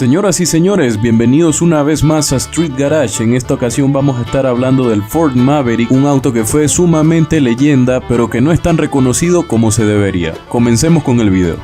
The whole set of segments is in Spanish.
Señoras y señores, bienvenidos una vez más a Street Garage. En esta ocasión vamos a estar hablando del Ford Maverick, un auto que fue sumamente leyenda, pero que no es tan reconocido como se debería. Comencemos con el video.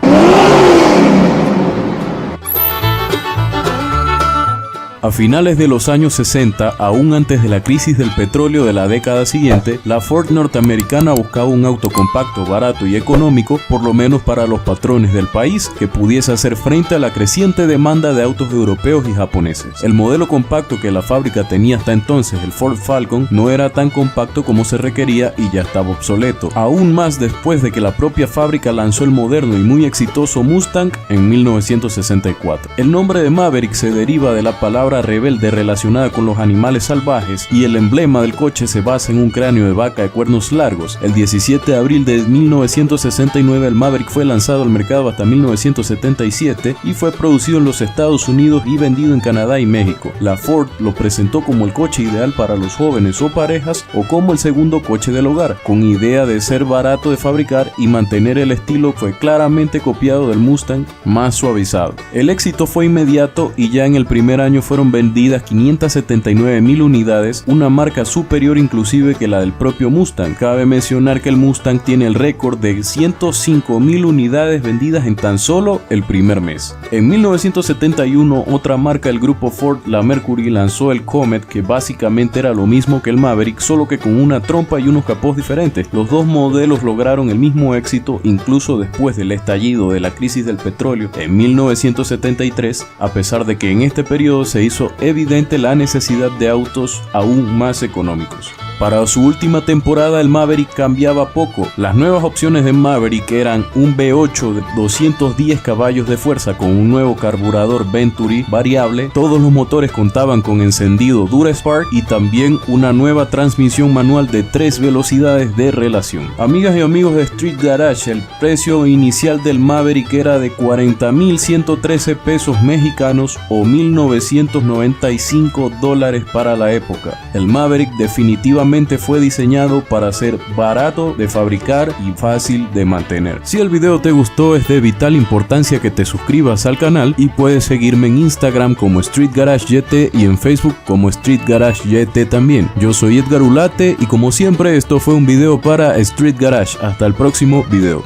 A finales de los años 60, aún antes de la crisis del petróleo de la década siguiente, la Ford norteamericana buscaba un auto compacto, barato y económico, por lo menos para los patrones del país, que pudiese hacer frente a la creciente demanda de autos europeos y japoneses. El modelo compacto que la fábrica tenía hasta entonces, el Ford Falcon, no era tan compacto como se requería y ya estaba obsoleto, aún más después de que la propia fábrica lanzó el moderno y muy exitoso Mustang en 1964. El nombre de Maverick se deriva de la palabra rebelde relacionada con los animales salvajes y el emblema del coche se basa en un cráneo de vaca de cuernos largos. El 17 de abril de 1969 el Maverick fue lanzado al mercado hasta 1977 y fue producido en los Estados Unidos y vendido en Canadá y México. La Ford lo presentó como el coche ideal para los jóvenes o parejas o como el segundo coche del hogar, con idea de ser barato de fabricar y mantener el estilo. Fue claramente copiado del Mustang más suavizado. El éxito fue inmediato y ya en el primer año fueron vendidas 579,000 unidades, una marca superior inclusive que la del propio Mustang. Cabe mencionar que el Mustang tiene el récord de 105,000 unidades vendidas en tan solo el primer mes. En 1971, otra marca del grupo Ford, la Mercury, lanzó el Comet, que básicamente era lo mismo que el Maverick, solo que con una trompa y unos capós diferentes. Los dos modelos lograron el mismo éxito incluso después del estallido de la crisis del petróleo en 1973, a pesar de que en este periodo se hizo evidente la necesidad de autos aún más económicos. Para su última temporada el Maverick cambiaba poco. Las nuevas opciones de Maverick eran un V8 de 210 caballos de fuerza con un nuevo carburador Venturi variable. Todos los motores contaban con encendido DuraSpark y también una nueva transmisión manual de 3 velocidades de relación. Amigas y amigos de Street Garage, el precio inicial del Maverick era de 40,113 pesos mexicanos o $1,995 para la época. El Maverick definitivamente fue diseñado para ser barato de fabricar y fácil de mantener. Si el video te gustó, es de vital importancia que te suscribas al canal y puedes seguirme en Instagram como Street Garage YT y en Facebook como Street Garage YT también. Yo soy Edgar Ulate y como siempre esto fue un video para Street Garage. Hasta el próximo video.